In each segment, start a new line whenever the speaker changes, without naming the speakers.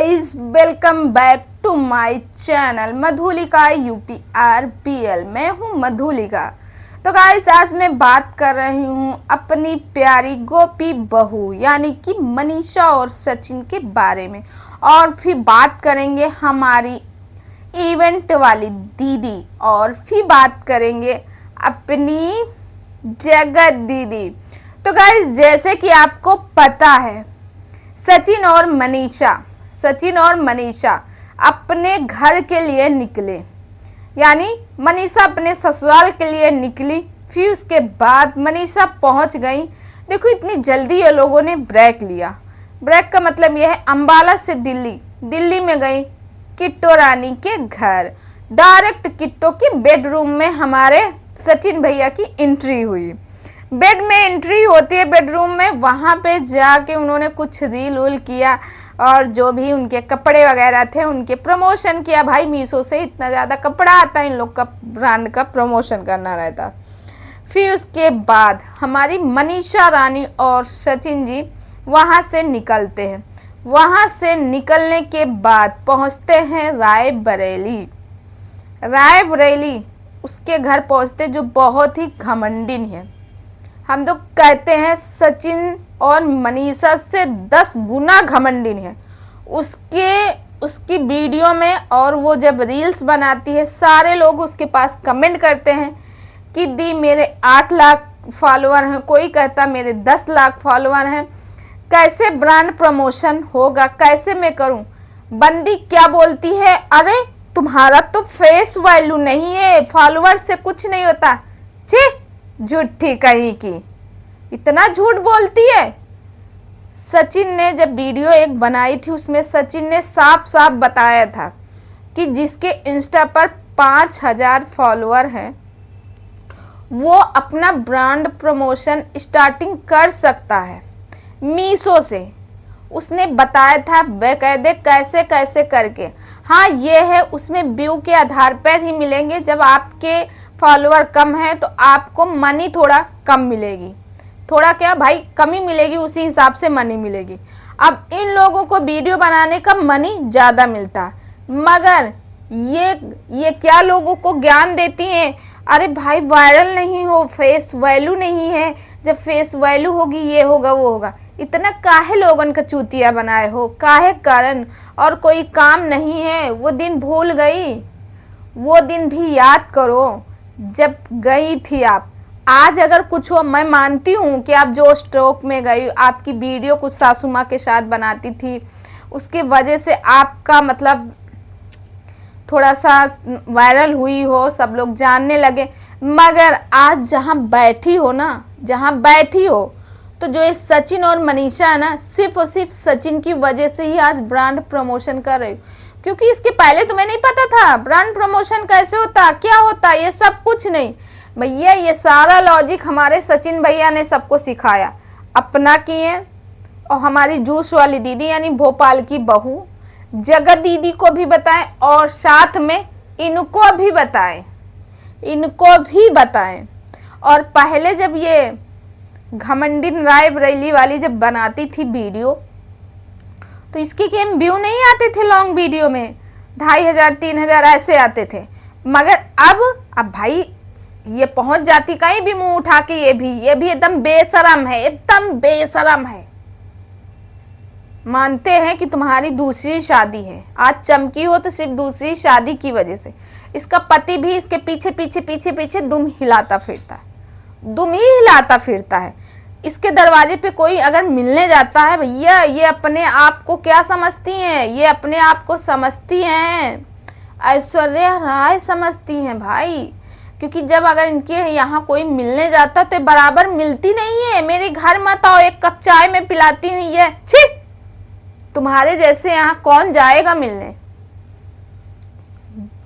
Guys, welcome back to my channel Madhulika UPRPL। मैं हूं मधुलिका। तो गाइस, आज मैं बात कर रही हूं अपनी प्यारी गोपी बहू यानी कि मनीषा और सचिन के बारे में, और फिर बात करेंगे हमारी इवेंट वाली दीदी, और फिर बात करेंगे अपनी जगत दीदी। तो गाइस, जैसे कि आपको पता है, सचिन और मनीषा अपने घर के लिए निकले, यानी मनीषा अपने ससुराल के लिए निकली। फिर उसके बाद मनीषा पहुंच गई। देखो, इतनी जल्दी ये लोगों ने ब्रेक लिया। ब्रेक का मतलब यह है अंबाला से दिल्ली में गई किट्टो रानी के घर। डायरेक्ट किट्टो के बेडरूम में हमारे सचिन भैया की एंट्री हुई। बेड में एंट्री होती है बेडरूम में, वहाँ पे जाके उन्होंने कुछ रील उल किया और जो भी उनके कपड़े वगैरह थे उनके प्रमोशन किया। भाई, मीशो से इतना ज़्यादा कपड़ा आता है, इन लोग का ब्रांड का प्रमोशन करना रहता। फिर उसके बाद हमारी मनीषा रानी और सचिन जी वहाँ से निकलते हैं। वहाँ से निकलने के बाद पहुँचते हैं रायबरेली। उसके घर पहुँचते जो बहुत ही घमंडिन है। हम तो कहते हैं सचिन और मनीषा से 10 गुना घमंडिन है। उसकी वीडियो में, और वो जब रील्स बनाती है, सारे लोग उसके पास कमेंट करते हैं कि दी मेरे 8 लाख फॉलोअर हैं, कोई कहता मेरे 10 लाख फॉलोअर हैं, कैसे ब्रांड प्रमोशन होगा, कैसे मैं करूं। बंदी क्या बोलती है, अरे तुम्हारा तो फेस वैल्यू नहीं है, फॉलोअर से कुछ नहीं होता। छी, झूठी कहीं की, इतना झूठ बोलती है। सचिन ने जब वीडियो एक बनाई थी, उसमें सचिन ने साफ साफ बताया था कि जिसके इंस्टा पर 5000 फॉलोअर हैं वो अपना ब्रांड प्रमोशन स्टार्टिंग कर सकता है मीशो से। उसने बताया था बेकायदे कैसे कैसे करके। हाँ, ये है, उसमें व्यू के आधार पर ही मिलेंगे। जब आपके फॉलोअर कम है तो आपको मनी थोड़ा कम मिलेगी, थोड़ा क्या भाई, कमी मिलेगी, उसी हिसाब से मनी मिलेगी। अब इन लोगों को वीडियो बनाने का मनी ज़्यादा मिलता, मगर ये क्या लोगों को ज्ञान देती हैं, अरे भाई वायरल नहीं हो, फेस वैल्यू नहीं है, जब फेस वैल्यू होगी ये होगा वो होगा। इतना काहे लोगन का चूतिया बनाए हो, काहे कारण, और कोई काम नहीं है। वो दिन भूल गई, वो दिन भी याद करो जब गई थी आप। आज अगर कुछ हो, मैं मानती हूँ कि आप जो स्ट्रोक में गई, आपकी वीडियो कुछ सासू माँ के साथ बनाती थी, उसके वजह से आपका मतलब थोड़ा सा वायरल हुई हो, सब लोग जानने लगे। मगर आज जहाँ बैठी हो तो जो ये सचिन और मनीषा है ना, सिर्फ और सिर्फ सचिन की वजह से ही आज ब्रांड प्रमोशन कर रही हूँ। क्योंकि इसके पहले तुम्हें नहीं पता था ब्रांड प्रमोशन कैसे होता, क्या होता, ये सब कुछ नहीं भैया। ये सारा लॉजिक हमारे सचिन भैया ने सबको सिखाया, अपना किए। और हमारी जूस वाली दीदी यानी भोपाल की बहू जगत दीदी को भी बताएं, और साथ में इनको भी बताएं। और पहले जब ये घमंडिन रायबरेली वाली जब बनाती थी वीडियो, तो इसके केम व्यू नहीं आते थे लॉन्ग वीडियो में, 2500 3000 ऐसे आते थे। मगर अब भाई ये पहुंच जाती कहीं भी मुंह उठा के। ये भी एकदम बेशरम है। मानते हैं कि तुम्हारी दूसरी शादी है, आज चमकी हो तो सिर्फ दूसरी शादी की वजह से। इसका पति भी इसके पीछे दुम हिलाता फिरता है। इसके दरवाजे पे कोई अगर मिलने जाता है, भैया ये अपने आप को क्या समझती हैं, ये अपने आप को समझती हैं ऐश्वर्या राय समझती हैं भाई। क्योंकि जब अगर इनके यहाँ कोई मिलने जाता तो बराबर मिलती नहीं है। मेरे घर मत आओ, एक कप चाय में पिलाती हूँ, ये छी, तुम्हारे जैसे यहाँ कौन जाएगा मिलने।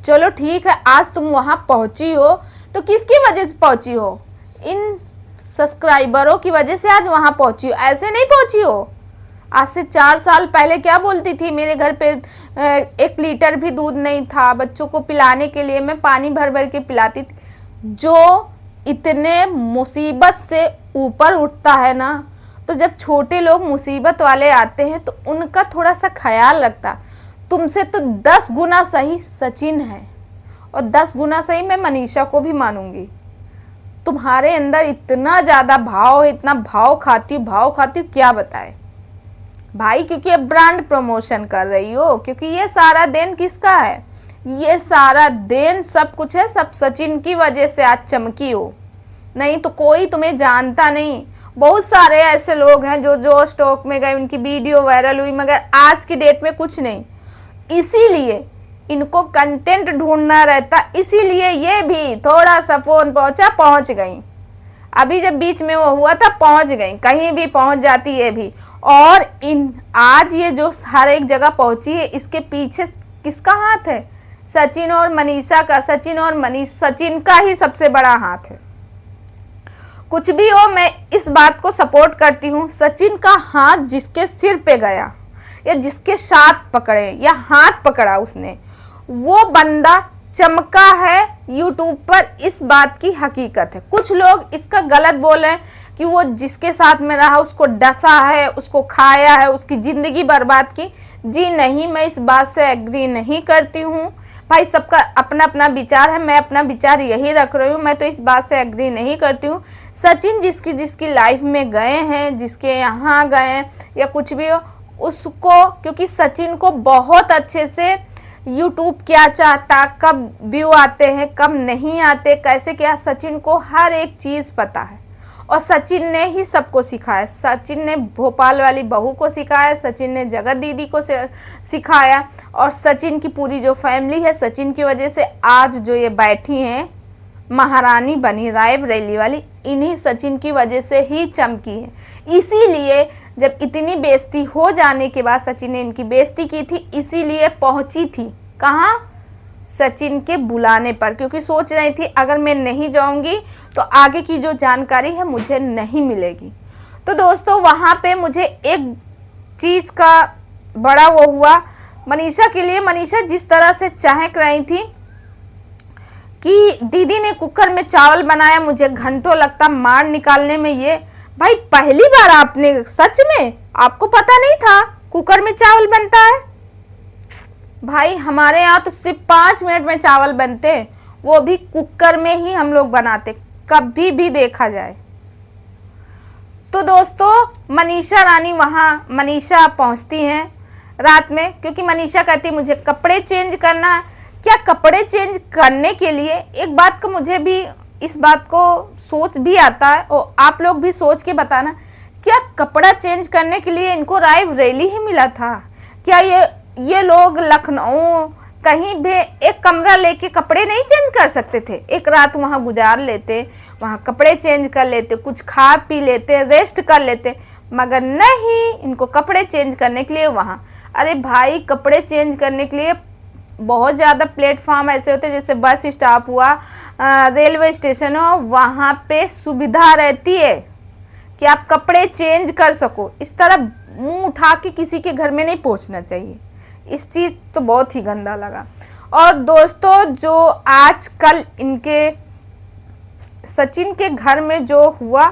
चलो ठीक है, आज तुम वहां पहुंची हो तो किसकी वजह से पहुंची हो, इन सब्सक्राइबरों की वजह से आज वहां पहुंची हो, ऐसे नहीं पहुंची हो। आज से 4 साल पहले क्या बोलती थी, मेरे घर पे 1 लीटर भी दूध नहीं था, बच्चों को पिलाने के लिए मैं पानी भर भर के पिलाती थी। जो इतने मुसीबत से ऊपर उठता है ना, तो जब छोटे लोग मुसीबत वाले आते हैं तो उनका थोड़ा सा ख्याल रखता। तुमसे तो 10 गुना सही सचिन है और 10 गुना सही मैं मनीषा को भी मानूंगी। तुम्हारे अंदर इतना ज़्यादा भाव है, इतना भाव खाती हूँ क्या बताए भाई, क्योंकि अब ब्रांड प्रमोशन कर रही हो, क्योंकि ये सारा देन किसका है, ये सारा देन सब कुछ है, सब सचिन की वजह से आज चमकी हो, नहीं तो कोई तुम्हें जानता नहीं। बहुत सारे ऐसे लोग हैं जो स्टॉक में गए, उनकी वीडियो वायरल हुई, मगर आज की डेट में कुछ नहीं। इसीलिए इनको कंटेंट ढूंढना रहता, इसीलिए ये भी थोड़ा सा फोन पहुंच गई। अभी जब बीच में वो हुआ था पहुंच गई, कहीं भी पहुंच जाती ये भी। और आज ये जो हर एक जगह पहुंची है, इसके पीछे किसका हाथ है, सचिन और मनीषा का। सचिन का ही सबसे बड़ा हाथ है। कुछ भी हो, मैं इस बात को सपोर्ट करती हूँ। सचिन का हाथ जिसके सिर पे गया या जिसके साथ पकड़े या हाथ पकड़ा उसने, वो बंदा चमका है यूट्यूब पर, इस बात की हकीकत है। कुछ लोग इसका गलत बोले हैं कि वो जिसके साथ में रहा उसको डसा है, उसको खाया है, उसकी जिंदगी बर्बाद की। जी नहीं, मैं इस बात से एग्री नहीं करती हूँ भाई, सबका अपना अपना विचार है, मैं अपना विचार यही रख रही हूँ, मैं तो इस बात से एग्री नहीं करती हूँ। सचिन जिसकी लाइफ में गए हैं, जिसके यहाँ गए हैं या कुछ भी हो, उसको, क्योंकि सचिन को बहुत अच्छे से यूट्यूब क्या चाहता, कब व्यू आते हैं कब नहीं आते, कैसे क्या, सचिन को हर एक चीज़ पता है। और सचिन ने ही सबको सिखाया। सचिन ने भोपाल वाली बहू को सिखाया, सचिन ने जगत दीदी को सिखाया, और सचिन की पूरी जो फैमिली है, सचिन की वजह से आज जो ये बैठी हैं महारानी बनी रायबरेली वाली, इन्हीं सचिन की वजह से ही चमकी है। इसीलिए जब इतनी बेइज्जती हो जाने के बाद सचिन ने इनकी बेइज्जती की थी, इसीलिए पहुंची थी कहाँ, सचिन के बुलाने पर, क्योंकि सोच रही थी अगर मैं नहीं जाऊंगी तो आगे की जो जानकारी है मुझे नहीं मिलेगी। तो दोस्तों वहाँ पे मुझे एक चीज़ का बड़ा वो हुआ मनीषा के लिए। मनीषा जिस तरह से चहक रही थी कि दीदी ने कुकर में चावल बनाया, मुझे घंटों लगता मार निकालने में। ये भाई पहली बार आपने, सच में आपको पता नहीं था कुकर में चावल बनता है? भाई हमारे यहाँ तो सिर्फ 5 मिनट में चावल बनते, वो भी कुकर में ही हम लोग बनाते, कभी भी देखा जाए तो। दोस्तों मनीषा रानी, वहाँ मनीषा पहुँचती हैं रात में, क्योंकि मनीषा कहती मुझे कपड़े चेंज करना है। क्या कपड़े चेंज करने के लिए, एक बात का मुझे भी इस बात को सोच भी आता है, और आप लोग भी सोच के बताना, क्या कपड़ा चेंज करने के लिए इनको रायबरेली ही मिला था? क्या ये लोग लखनऊ कहीं भी एक कमरा लेके कपड़े नहीं चेंज कर सकते थे? एक रात वहाँ गुजार लेते, वहाँ कपड़े चेंज कर लेते, कुछ खा पी लेते, रेस्ट कर लेते, मगर नहीं, इनको कपड़े चेंज करने के लिए वहाँ। अरे भाई कपड़े चेंज करने के लिए बहुत ज़्यादा प्लेटफॉर्म ऐसे होते हैं, जैसे बस स्टॉप हुआ, रेलवे स्टेशन हो, वहाँ पे सुविधा रहती है कि आप कपड़े चेंज कर सको। इस तरह मुंह उठा के किसी के घर में नहीं पहुँचना चाहिए। इस चीज़ तो बहुत ही गंदा लगा। और दोस्तों जो आजकल इनके सचिन के घर में जो हुआ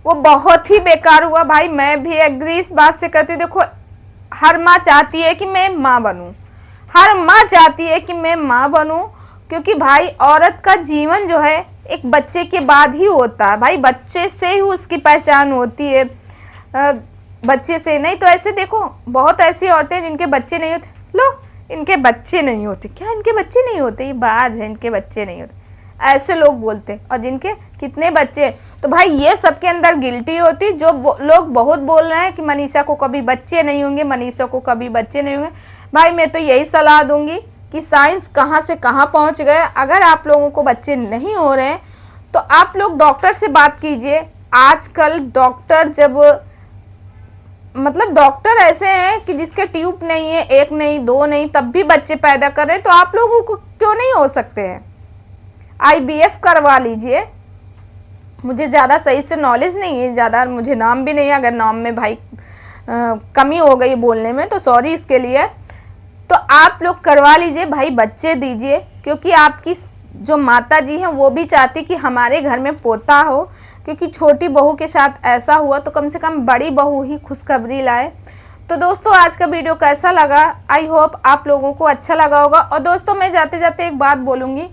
वो बहुत ही बेकार हुआ भाई। मैं भी एग्री इस बात से करती हूँ। देखो हर माँ चाहती है कि मैं माँ बनूँ, हर माँ चाहती है कि मैं माँ बनूँ, क्योंकि भाई औरत का जीवन जो है एक बच्चे के बाद ही होता है। भाई बच्चे से ही उसकी पहचान होती है, बच्चे से नहीं। तो ऐसे देखो बहुत ऐसी औरतें जिनके बच्चे नहीं होते, लो इनके बच्चे नहीं होते, क्या इनके बच्चे नहीं होते, ये बाज है, इनके बच्चे नहीं होते, ऐसे लोग बोलते। और जिनके कितने बच्चे, तो भाई ये सबके अंदर गिल्टी होती। जो लोग बहुत बोल रहे हैं कि मनीषा को कभी बच्चे नहीं होंगे, मनीषा को कभी बच्चे नहीं होंगे, भाई मैं तो यही सलाह दूंगी कि साइंस कहाँ से कहाँ पहुँच गए। अगर आप लोगों को बच्चे नहीं हो रहे हैं तो आप लोग डॉक्टर से बात कीजिए। आजकल डॉक्टर जब, मतलब डॉक्टर ऐसे हैं कि जिसके ट्यूब नहीं है, 1 नहीं 2 नहीं, तब भी बच्चे पैदा कर रहे हैं, तो आप लोगों को क्यों नहीं हो सकते हैं? IVF करवा लीजिए। मुझे ज़्यादा सही से नॉलेज नहीं है, ज़्यादा मुझे नाम भी नहीं है, अगर नाम में भाई कमी हो गई बोलने में तो सॉरी इसके लिए। तो आप लोग करवा लीजिए भाई, बच्चे दीजिए, क्योंकि आपकी जो माता जी हैं वो भी चाहती कि हमारे घर में पोता हो, क्योंकि छोटी बहू के साथ ऐसा हुआ तो कम से कम बड़ी बहू ही खुशखबरी लाए। तो दोस्तों आज का वीडियो कैसा लगा, आई होप आप लोगों को अच्छा लगा होगा। और दोस्तों मैं जाते जाते एक बात बोलूँगी,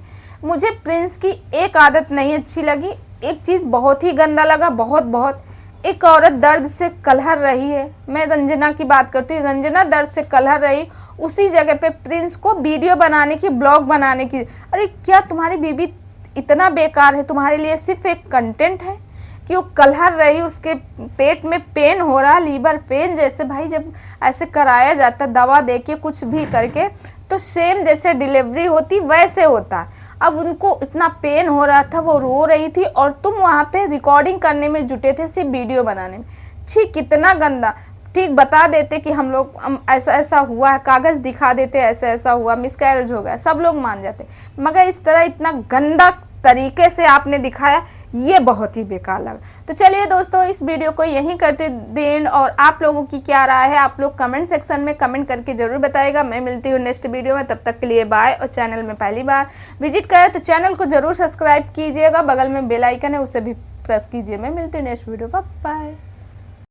मुझे प्रिंस की एक आदत नहीं अच्छी लगी, एक चीज़ बहुत ही गंदा लगा, बहुत। एक औरत दर्द से कलहर रही है, मैं रंजना की बात करती हूँ, रंजना दर्द से कलहर रही, उसी जगह पे प्रिंस को वीडियो बनाने की, ब्लॉग बनाने की। अरे क्या तुम्हारी बीवी इतना बेकार है, तुम्हारे लिए सिर्फ एक कंटेंट है कि वो कलहर रही, उसके पेट में पेन हो रहा, लीवर पेन जैसे। भाई जब ऐसे कराया जाता दवा दे के कुछ भी करके तो सेम जैसे डिलीवरी होती वैसे होता। अब उनको इतना पेन हो रहा था, वो रो रही थी और तुम वहाँ पे रिकॉर्डिंग करने में जुटे थे, सिर्फ वीडियो बनाने में। छी कितना गंदा। ठीक बता देते कि हम लोग ऐसा ऐसा हुआ है, कागज़ दिखा देते ऐसा ऐसा हुआ, मिसकैरेज हो गया, सब लोग मान जाते। मगर इस तरह इतना गंदा तरीके से आपने दिखाया, ये बहुत ही बेकार लगा। तो चलिए दोस्तों इस वीडियो को यहीं करते दें, और आप लोगों की क्या राय है आप लोग कमेंट सेक्शन में कमेंट करके ज़रूर बताइएगा। मैं मिलती हूँ नेक्स्ट वीडियो में, तब तक के लिए बाय। और चैनल में पहली बार विजिट करें तो चैनल को ज़रूर सब्सक्राइब कीजिएगा, बगल में बेल आइकन है उसे भी प्रेस कीजिए। मैं मिलती हूँ नेक्स्ट वीडियो, बाय।